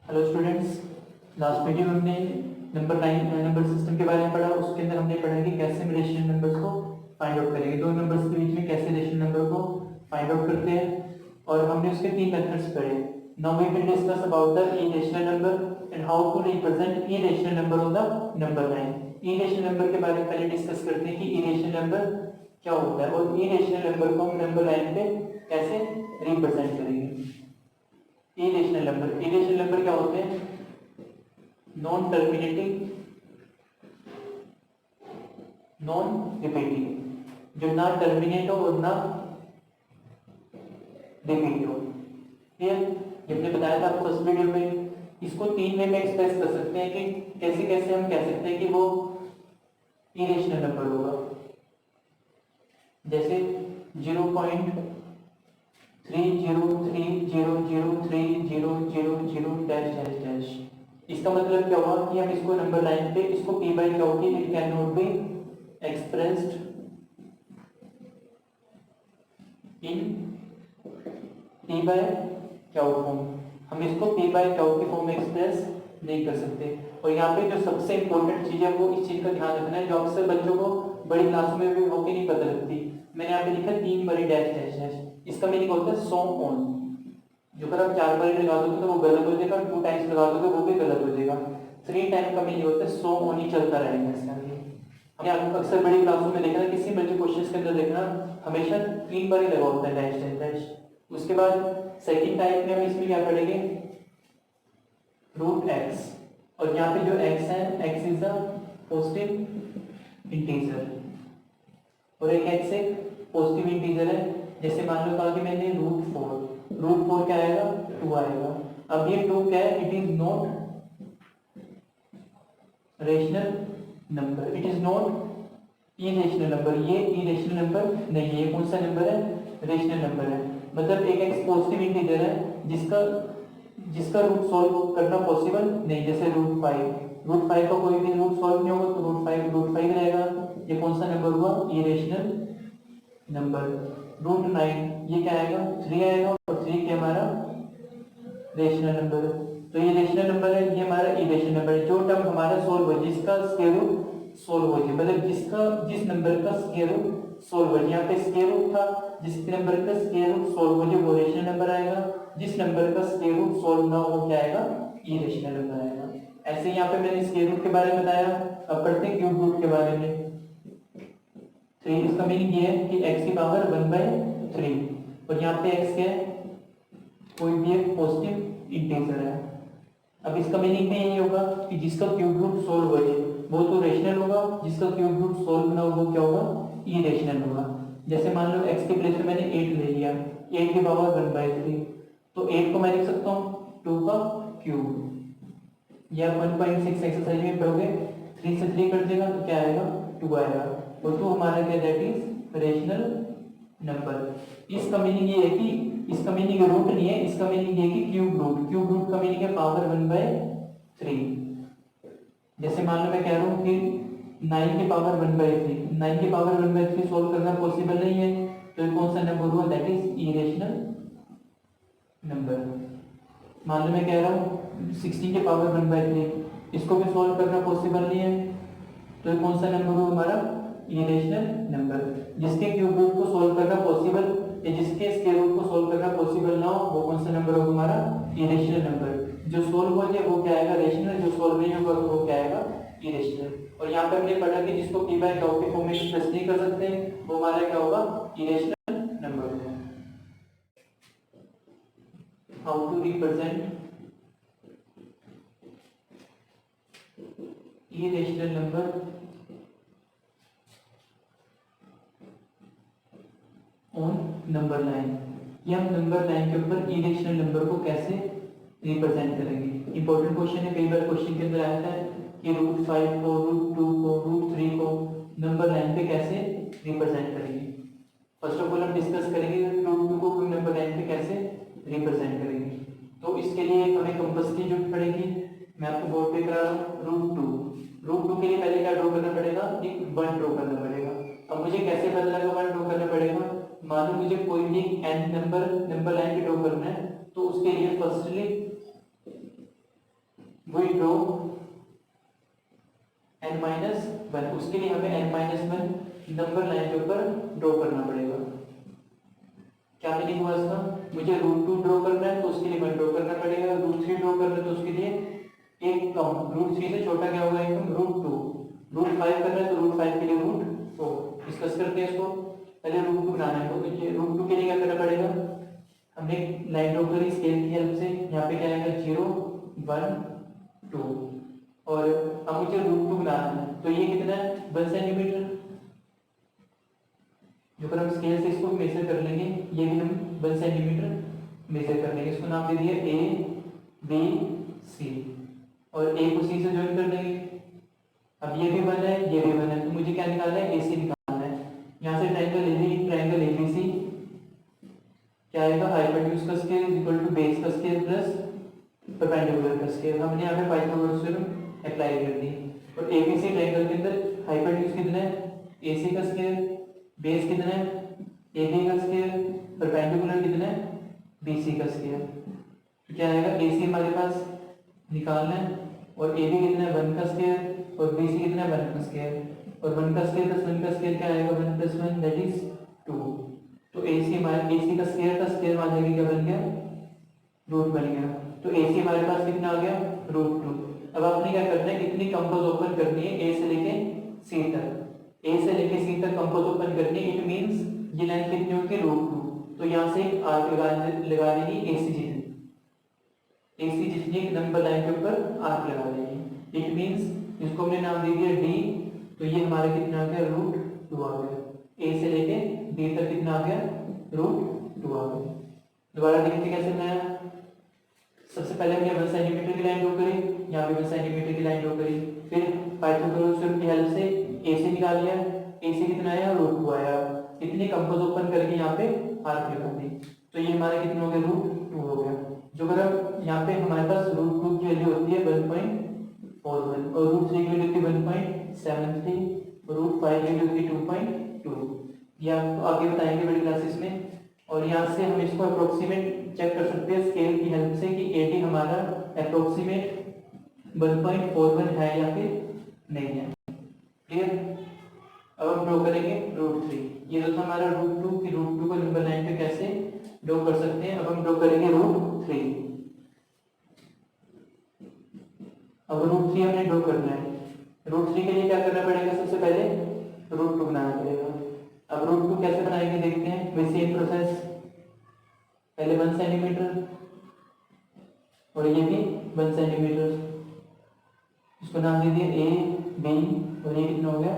Hello students, last video में हमने number system के बारे में पढ़ा। उसके अंदर हमने पढ़ा कि कैसे हम रेशनल नंबर्स को फाइंड आउट करेंगे, दो नंबर्स के बीच में कैसे रेशनल नंबर को फाइंड आउट करते हैं। और हमने उसके तीन मेथड्स पढ़े। Now we will discuss about the irrational number and how to represent irrational number on the number line. Irrational number के बारे में पहले डिस्कस करते हैं कि इरेशनल नंबर क्या होता है और इरेशनल नंबर को हम नंबर लाइन पे कैसे रिप्रेजेंट करेंगे। इरेशनल नंबर क्या होते हैं? नॉन टर्मिनेटिंग, नॉन रिपीटिंग, जो ना टर्मिनेट हो और ना रिपीट हो। क्लियर? हमने बताया था आपको फर्स्ट वीडियो में, इसको तीन वे में एक्सप्रेस कर सकते हैं कि कैसे कैसे हम कह सकते हैं कि वो इरेशनल नंबर होगा। जैसे 0.30300300 इसका मतलब क्या हुआ कि हम इसको नंबर लाइन पे इसको p बाई क्या होगी, it can not be expressed in p by Q form. हम इसको p बाई क्यू की फॉर्म में एक्सप्रेस नहीं कर सकते। और यहाँ पे जो सबसे इंपॉर्टेंट चीज है वो इस चीज का ध्यान रखना है, जो अक्सर बच्चों को बड़ी क्लास में भी होके नहीं पता लगती। मैंने यहाँ पे लिखा 3 बारी डैश डैश डैश, इसका मीनिंग होता है सो ऑन। जो अगर आप 4 बार लगा दोगे तो वो गलत हो जाएगा, 2 टाइम्स लगा दोगे वो भी गलत हो जाएगा। 3 टाइम का मीनिंग होता है सो ऑन ही चलता रहेगा इसका। हमने अक्सर बड़ी क्लासों में देखा, किसी बच्चे क्वेश्चन के अंदर देखना हमेशा 3 बार ही लगा होता है डैश डैश डैश। उसके बाद सेकंड टाइप में हम इसमें क्या पढ़ेंगे, रूट एक्स। और यहाँ पे जो एक्स है, x is the positive integer और एक एक्स एक पॉजिटिव इंटीजर है। जैसे मान लो कहा कि मैंने रूट फोर क्या आएगा, 2 आएगा। अब ये 2 क्या है, it is not rational number, it is not irrational number. ये इरेशनल नंबर नहीं है। कौन सा नंबर है? रेशनल नंबर है। मतलब एक एक्स पॉजिटिव इंटीजर है जिसका रूट सॉल्व करना पॉसिबल नहीं। जैसे रूट फाइव का कोई भी रूट सॉल्व नहीं होगा तो रूट फाइव रहेगा। ये कौन सा नंबर हुआ? Irrational number. रूट 9 ये क्या आएगा, 3 आएगा और 3 क्या हमारा रेशनल नंबर। तो ये रेशनल नंबर है, ये हमारा इरेशनल नंबर है। जो टर्म हमारा सॉल्व हो, जिसका स्क्वायर रूट सॉल्व हो जाए, मतलब जिस नंबर का स्क्वायर रूट सॉल्व हो जाए, यहाँ पे स्क्वायर रूट था, जिस नंबर का स्क्वायर रूट सॉल्व हो जाए वो रेशनल नंबर आएगा। जिस नंबर का स्क्वायर रूट सॉल्व ना हो क्या आएगा, इरेशनल नंबर आएगा। ऐसे यहाँ पे मैंने स्क्वायर रूट के बारे में बताया। अब पढ़ते हैं क्यूब रूट के बारे में। 3 इसका मीनिंग ये है कि x की पावर 1/3 और यहाँ पे x क्या है, कोई भी एक पॉजिटिव इंटीजर है। अब इसका मीनिंग भी यही होगा कि जिसका क्यूब रूट सोल्व हो जाए वो तो रेशनल होगा, जिसका क्यूब रूट सोल्व ना हो वो क्या होगा, इरेशनल होगा। जैसे मान लो x के प्लेस पे मैंने 8 ले लिया, 8 की पावर 1/3, तो 8 को मैं लिख सकता हूँ 2 का क्यूब। या 1.6 एक्सरसाइज में पढ़ोगे, 3 से 3 कट देगा तो क्या आएगा, 2 आएगा। और 2 हमारा क्या, दैट इज रेशनल नंबर। इसका मीनिंग ये है कि इसका मीनिंग रूट नहीं है, इसका मीनिंग ये है कि क्यूब रूट का मीनिंग है पावर 1/3। जैसे मान लो मैं कह रहा हूँ कि 9 की पावर 1/3, 9 की पावर 1/3 सोल्व करना पॉसिबल नहीं है, तो ये कौन सा नंबर हुआ, दैट इज इरेशनल नंबर। मान लो मैं कह रहा हूँ 16 की पावर 1/3, इसको भी सोल्व करना पॉसिबल नहीं है, तो ये कौन सा नंबर हुआ हमारा, इरेशनल नंबर। जिसके क्यूब रूट को सोल्व करना पॉसिबल या जिसके स्क्वायर रूट को सोल्व करना पॉसिबल ना हो वो कौन सा नंबर होगा हमारा, इरेशनल नंबर। जो सोल्व हो जाए वो क्या आएगा, रेशनल, जो सोल्व नहीं होगा वो क्या आएगा, इरेशनल। और यहाँ पे हमने पढ़ा कि जिसको p बाय क्यू के फॉर्म में एक्सप्रेस नहीं कर सकते वो हमारा क्या होगा, इरेशनल नंबर होगा। How to represent irrational number on number line. ये हम नंबर लाइन के ऊपर इरेशनल नंबर को कैसे रिप्रेजेंट करेंगे। इंपॉर्टेंट क्वेश्चन है, कई बार क्वेश्चन के अंदर आता है कि रूट 5 को, रूट 2 को, रूट 3 को नंबर लाइन पे कैसे रिप्रेजेंट करेंगे। फर्स्ट ऑफ ऑल हम डिस्कस करेंगे रूट 2 को नंबर लाइन पे कैसे रिप्रेजेंट करेंगे। तो इसके लिए हमें कंपास की जरूरत पड़ेगी। मैं आपको बोर्ड पे करा रहा हूँ रूट टू के लिए पहले क्या ड्रॉ करना पड़ेगा, एक 1 ड्रॉ करना पड़ेगा। अब मुझे कैसे पता लगा 1 ड्रॉ करना पड़ेगा, मान लो मुझे कोई भी n नंबर लाइन पे ड्रॉ करना है, तो उसके लिए फर्स्टली वी ड्रॉ n-1, उसके लिए हमें n-1 नंबर लाइन के ऊपर ड्रॉ करना पड़ेगा। क्या मीनिंग हुआ इसका? मुझे √2 ड्रॉ करना है तो उसके लिए 1 ड्रॉ करना पड़ेगा, √3 ड्रॉ करना है तो उसके लिए एक कम, √3 से छोटा क्या होगा एकदम? √2। √5 करना है तो √5 के लिए √4। डिस्कस करते हैं इसको। पहले √2 बनाना है तो √2 के लिए क्या करना पड़ेगा? हमने लाइन ड्रॉ करी स्केल की हेल्प से, यहाँ पे क्या आएगा 0 1 2, और अब मुझे √2 बनाना है तो ये कितना है? 1 सेंटीमीटर। जो पर हम स्केल से इसको मेजर कर लेंगे, ये भी हम 1 सेंटीमीटर मेजर कर लेंगे। इसको नाम दे दिया ए बी सी, और ए को सी से ज्वाइन कर देंगे। अब ये भी 1 है, ये भी 1 है, तो मुझे क्या निकालना है? ए सी निकालना है। यहाँ से ट्रायंगल ए बी सी क्या आएगा? हाइपोटेन्यूज का square is equal to base का स्केल प्लस परपेंडिकुलर का स्केल। हमने यहाँ पे पाइथागोरस थ्योरम अप्लाई कर दी। और एबीसी ट्रायंगल के अंदर हाइपोटेन्यूज कितना है? एसी का स्केल, बेस कितना है? एबी का स्केल, परपेंडिकुलर कितना है? बीसी का स्केल। तो क्या आएगा? एसी हमारे पास निकालना है, और एबी कितना है? 1 का स्केल, और बीसी कितना है? 1 का स्केल, और 1 का स्केल प्लस 1 का स्केल क्या आएगा? 1 + 1 दैट इज 2। तो एसी हमारे एसी का स्केल मान लीजिए क्या बन गया? रूट बन गया। तो एसी हमारे पास कितना आ गया? √2। अब आपने क्या करना है? इतनी कंपोज ओपन करनी है ए से लेके सी तक। ए से लेके सी तक कंपोज ओपन करनी है। इट मींस ये लाइन कितनी होगी? √2। तो यहाँ से एक आर्क लगा देगी एसी जितनी एक नंबर लाइन के ऊपर आर्क लगा देगी। इट मींस इसको हमने नाम दे दिया डी, तो ये हमारा कितना आ गया? √2 आ गया। ए से लेके डी तक कितना आ गया? √2 आ गया। दोबारा देखते कैसे बनाया। सबसे पहले हमने 1 सेंटीमीटर की लाइन ड्रॉ करी, यहाँ पे 1 सेंटीमीटर की लाइन ड्रॉ करी, फिर पाइथागोरस थ्योरम की हेल्प से एसी निकाल लिया। एसी कितना आया? √2 आया। इतनी कंपोज ओपन करके यहाँ पे आर्क लगा दी, तो ये हमारा कितना हो गया? √2 हो गया। जो अगर यहाँ पे हमारे पास √2 की वैल्यू होती है 1.41, और √3 की वैल्यू होती है 1.73, और √5 की वैल्यू होती है 2.2। ये आपको आगे बताएंगे बड़ी क्लासेस में। और यहाँ से हम इसको अप्रोक्सीमेट चेक कर सकते हैं स्केल की हेल्प से कि एटी हमारा अप्रोक्सीमेट 1.41 है या फिर नहीं है। क्लियर? अब हम ड्रॉ करेंगे √3। ये जो था हमारा √2 की √2 को नंबर लाइन पे कैसे ड्रॉ कर सकते हैं। अब हम ड्रॉ करेंगे √3। अब √3 हमने ड्रॉ करना है। √3 के लिए क्या करना पड़ेगा? सबसे पहले √2 बनाना पड़ेगा। अब √2 कैसे बनाएंगे देखते हैं। वही सेम प्रोसेस, पहले 1 सेंटीमीटर, और ये भी 1 सेंटीमीटर। इसको नाम दे दिया ए बी, और ये कितना हो गया?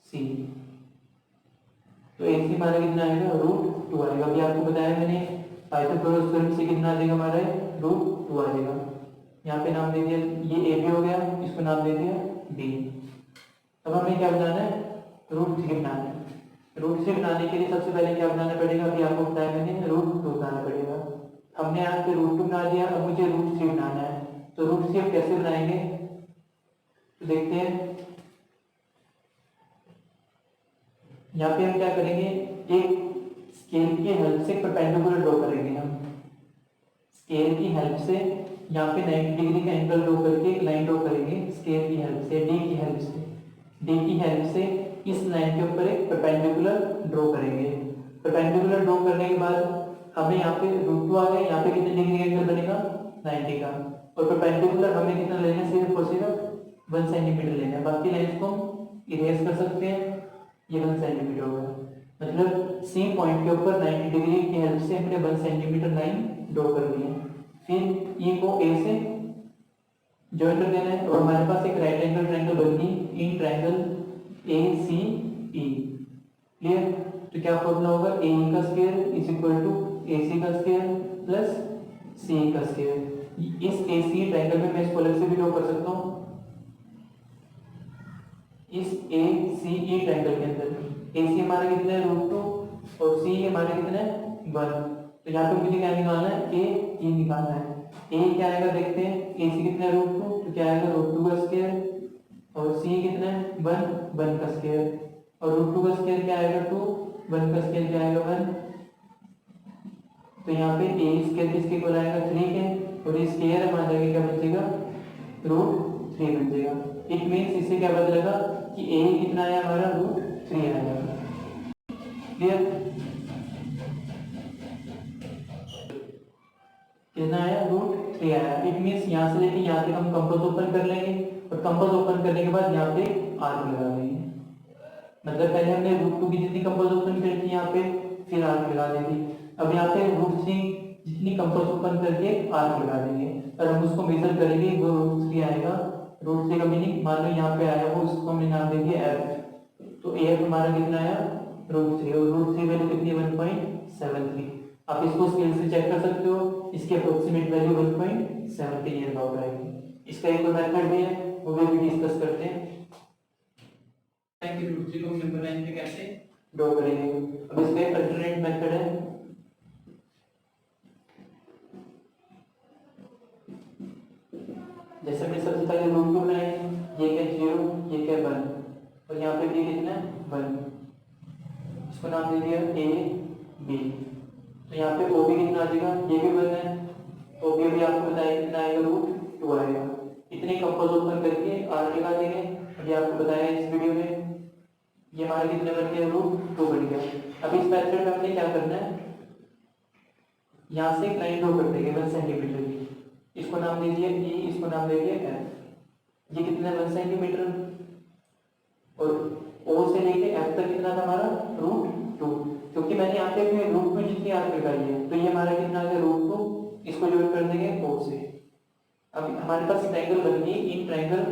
सी। तो ए सी हमारा कितना आएगा? √2 आएगा। अभी आपको बताया मैंने पाइथागोरस थ्योरम से कितना आ जाएगा हमारा? √2 आ जाएगा। यहाँ पे नाम दे दिया, ये ए बी हो गया, इसको नाम दे दिया बी। अब हमें क्या बनाना है? √3 बनाना है। √3 बनाने के लिए सबसे पहले क्या बनाना पड़ेगा? अभी आपको बताया मैंने √2 बनाना पड़ेगा। हमने यहाँ पे √2 बना दिया, अब मुझे √3 बनाना है। तो √3 अब कैसे बनाएंगे तो देखते हैं। यहाँ पे हम क्या करेंगे? एक स्केल की हेल्प से परपेंडिकुलर ड्रॉ करेंगे। हम स्केल की हेल्प से यहाँ पे 90 डिग्री का एंगल ड्रॉ करके एक लाइन ड्रॉ करेंगे स्केल की हेल्प से, डी की हेल्प से। डी की हेल्प से इस लाइन के ऊपर एक परपेंडिकुलर ड्रॉ करेंगे। परपेंडिकुलर ड्रॉ करने के बाद हमें यहाँ पे √2 आ गया। यहाँ पे कितने डिग्री का एंगल बनेगा? 90 का। और परपेंडिकुलर हमें कितना लेना है? सिर्फ और सिर्फ 1 सेंटीमीटर लेना है। बाकी लाइन्स को इरेज कर सकते हैं। ये 1 सेंटीमीटर होगा, मतलब सी पॉइंट के ऊपर 90 डिग्री की हेल्प से हमने 1 सेंटीमीटर लाइन ड्रॉ कर दी है। फिर ये को ए से ज्वाइन कर देना है, और हमारे पास एक राइट एंगल ट्रायंगल बन गई in triangle A C E. Clear? तो क्या फॉर्मूला होगा? ए का स्क्वायर इज इक्वल टू ए सी का स्क्वायर प्लस सी का स्क्वायर। इस ए सी ट्रायंगल में मैं इसको अलग से भी ड्रॉ कर सकता हूँ। इस ए सी ई ट्रायंगल के अंदर ए सी हमारा कितना है? √2, और सी हमारा कितना है? 1। तो यहाँ पे मुझे क्या निकालना है? ए ई निकालना है। ए क्या आएगा देखते हैं। ए सी कितना है? √2, तो क्या आएगा? √2 का स्क्वायर, और सी कितना है? 1 का स्क्वायर, और √2 का स्क्वायर क्या आएगा? 2, 1 का स्क्वायर क्या आएगा? 1। तो यहाँ पे ए स्क्वायर किसके इक्वल आएगा? 3 के, और ये स्क्वायर हम आ जाएगा क्या बचेगा? रूट 3 बन जाएगा। इट मीन्स इससे क्या पता लगा कि ए कितना आया हमारा रूट 3 आया। क्लियर? कितना आया रूट 3 आया। इट मीन्स यहाँ से लेके यहाँ तक हम कंपास ओपन कर लेंगे और कंपास ओपन करने के बाद यहाँ पे आर्क लगा देंगे। मतलब पहले हमने रूट 2 की जितनी कंपास ओपन करी थी यहाँ पे, फिर आर्क लगा दी थी। अब यहाँ पे रूट 3 जितनी कंपास ओपन करके आर्क लगा देंगे और हम उसको मेजर करेंगे, वो रूट 3 आएगा। रूट 3 का मीनिंग मान लो यहाँ पे आया, वो उसको हमने नाम दे दिया एफ। तो एफ हमारा कितना आया रूट 3, और रूट 3 वैल्यू कितनी 1.73। आप इसको स्केल से चेक कर सकते हो, इसकी अप्रोक्सीमेट वैल्यू 1.7 नियर अबाउट आएगी। इसका एक मेथड भी है, वो भी डिस्कस करते हैं कि रूट 3 को नंबर लाइन पे कैसे ड्रॉ करेंगे। अब इसका एक अल्टरनेट मेथड है। जैसे हमने सबसे पहले रूट 2 बनाए, ये क्या 0, ये क्या 1, और यहाँ पे भी कितना 1, इसको नाम दे दिया ए बी। तो यहाँ पे ओ बी कितना आ जाएगा, ये भी 1 है, ओ बी भी आपको बताया कितना आएगा रूट 2 आएगा। इतने कंपास ओपन करके आर लगा देंगे। अभी आपको बताया इस वीडियो में ये हमारे कितने बन गए रूट 2 बन गया। अब इस मेथड में हमने क्या करना है, यहाँ से एक लाइन ड्रॉ कर देंगे 1 सेंटीमीटर की, इसको नाम दे दिया ई, इसको नाम दे दिया एफ। ये कितना 1 सेंटीमीटर, और ओ से लेके एफ तक कितना था हमारा रूट 2, क्योंकि मैंने यहाँ पे रूट में जितनी आर्क लगाई है तो ये हमारा कितना आ गया रूट 2, इसको ज्वाइन कर देंगे ओ से। अब हमारे पास ट्रायंगल बन गई इन ट्रायंगल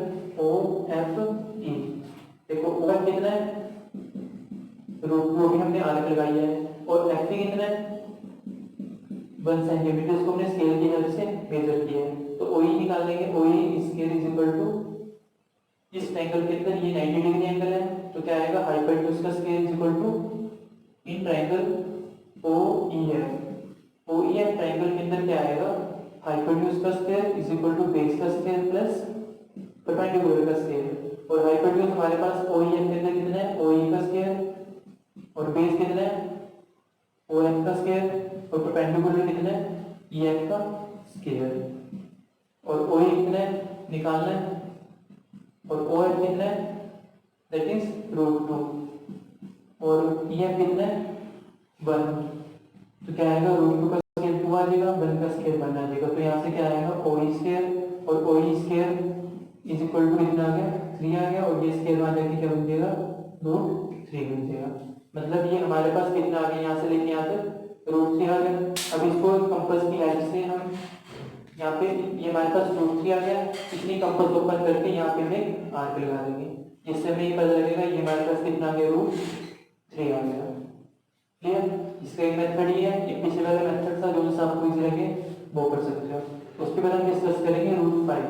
ओ एफ ई। देखो ओ एफ कितना है रूट 2 भी हमने आर्क लगाई है, और एफ ई कितना है 1 सेंटीमीटर, इसको हमने स्केल की हेल्प से मेजर किया है। तो ओ ई निकाल लेंगे, O E scale is equal to इस ट्रायंगल के अंदर ये 90 डिग्री एंगल है, तो क्या आएगा हाइपोटेन्यूज का square is equal to in triangle O E F. O E F triangle के अंदर क्या आएगा हाइपोटेन्यूज का square is equal to base का स्केल प्लस परपेंडिकुलर का स्केल। और हाइपोटेन्यूज हमारे पास ओ ई एफ के अंदर कितना है ओ ई का स्केल, और बेस कितना है ओ एफ का स्केल, और परपेंडिकुलर कितना है ई एफ का स्केल। और ओ ई कितना है निकालना है, और ओ एफ कितना है दैट इज रूट 2, और ई एफ कितना है 1। तो क्या आएगा रूट 2 का स्केल 2 आ जाएगा, 1 का स्केल 1 आ जाएगा। तो यहाँ से क्या आएगा ओ ई स्केल, और O E scale is equal to कितना आ गया 3 आ गया, और ये स्केल आ जाके क्या बन जाएगा रूट 3 बन जाएगा। मतलब ये हमारे पास कितना आ गया यहाँ से लेके यहाँ तक रूट 3 आ गया। अब इसको कंपास की हेल्प से हम यहाँ पे ये हमारे पास रूट 3 आ गया, इतनी कंपास ओपन करके यहाँ पे हमें आर्क लगा देंगे, इससे हमें पता लगेगा ये हमारे पास कितना आ गया रूट 3 आ गया। क्लियर? इसका एक मेथड ही है, एक पिछले वाला मेथड था जो आपको इजी लगे वो कर सकते हो। उसके बाद हम डिस्कस करेंगे रूट 5।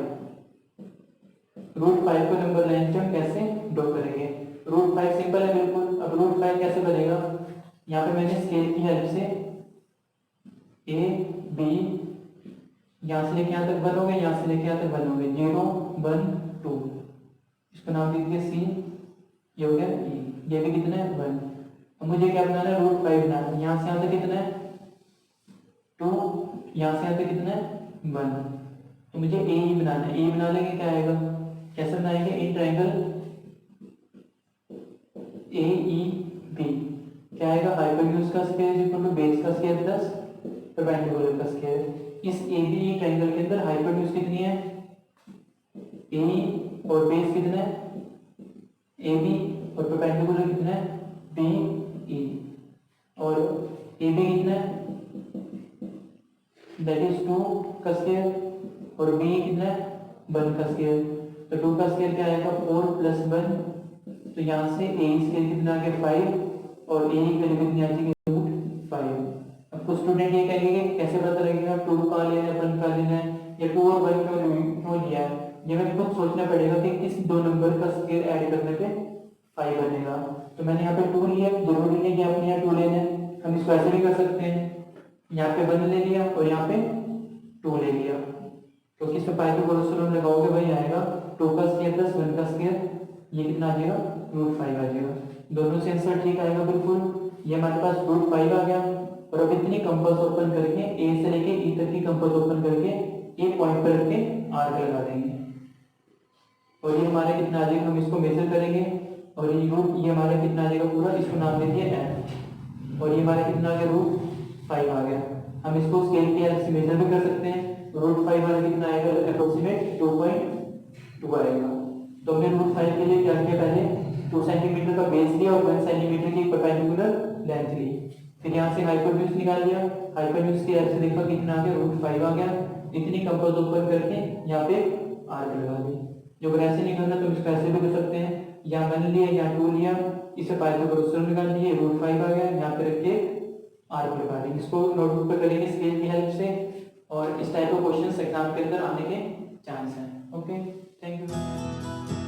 रूट 5 को नंबर लाइन पे हम कैसे ड्रॉ करेंगे। रूट 5 सिंपल है बिल्कुल। अब रूट 5 कैसे बनेगा, यहाँ पे मैंने स्केल की हेल्प से ए बी यहाँ से लेके यहाँ तक 1 हो गए, यहाँ से लेके यहाँ तक 1 हो गए, 0 1 2, इसका नाम दे दिया सी, ये हो गया ई, ये भी कितना है 1। अब मुझे क्या बनाना है रूट 5 बनाना है। यहाँ से यहाँ तक कितना है 2, यहाँ से यहाँ तक कितना है 1, तो मुझे ए ई बनाना है। ए बना लेंगे क्या आएगा, कैसे बनाएंगे in triangle A E B, क्या आएगा हाइपोटेन्यूज का स्केल इक्वल टू बेस का स्केल प्लस परपेंडिकुलर का स्केल। इस ए बी ट्रायंगल के अंदर हाइपोटेन्यूज कितनी है ए, और बेस कितना है ए बी, और परपेंडिकुलर कितना है बी ई, और ए बी कितना है दैट इज 2 का स्केल, और बी कितना है 1 का स्केल। तो 2 का स्केल क्या आएगा 4 प्लस 1, तो यहाँ से ए स्केल कितना आ गया 5, और ए की वैल्यू कितनी आ जाएगी रूट 5। अब कुछ स्टूडेंट ये कहेंगे कैसे पता लगेगा 2 कहाँ लेना है 1 कहाँ लेना है, या 2 और 1 क्यों लिया है। ये हमें खुद सोचना पड़ेगा कि किस दो नंबर का स्केल ऐड करने पे 5 बनेगा। तो मैंने यहाँ पे 2 लिया, जरूरी नहीं कि आपने यहाँ 2 लेना है, हम इसको ऐसे भी कर सकते हैं, यहाँ पे 1 ले लिया और यहाँ पे 2 ले लिया, क्योंकि इसमें पाइथागोरस थ्योरम लगाओगे भाई आएगा 2 का स्केल प्लस 1 का स्केल, ये कितना आ जाएगा रूट 5 आ जाएगा। दोनों से आंसर ठीक आएगा बिल्कुल। ये हमारे पास रूट 5 आ गया, और अब इतनी कंपास ओपन करके ए से लेके ई तक की कंपास ओपन करके एक पॉइंट पर रख के आर्क लगा देंगे। और ये हमारा कितना आ जाएगा, हम इसको मेजर करेंगे और ये हमारा कितना आ जाएगा पूरा, इसको नाम दे दिया एम, और ये हमारा कितना आ गया √5 आ गया। हम इसको स्केल की हेल्प से मेजर भी कर सकते हैं। √5 वाला कितना आएगा, अप्रोक्सीमेट 2.2 आएगा। तो हमने √5 के लिए क्या किया, पहले 2 सेंटीमीटर का बेस लिया और 1 सेंटीमीटर की परपेंडिकुलर लेंथ ली, फिर यहाँ से हाइपोटेन्यूज निकाल लिया, हाइपोटेन्यूज की हेल्प से देखा कितना आ गया, √5 आ गया। इतनी कंपास ओपन करके यहाँ पे आर्क लगा दी। जो अगर ऐसे नहीं करना तो इसको ऐसे भी कर सकते हैं, यहाँ 1 लिया, यहाँ 2 लिया, इसे पाइथागोरस थ्योरम निकाल दिए, √5 आ गया, यहाँ पे रख के आर्क लगा दी। इसको नोटबुक पर करेंगे स्केल की हेल्प से, और इस टाइप के क्वेश्चंस एग्जाम के अंदर आने के चांस हैं। Okay, thank you.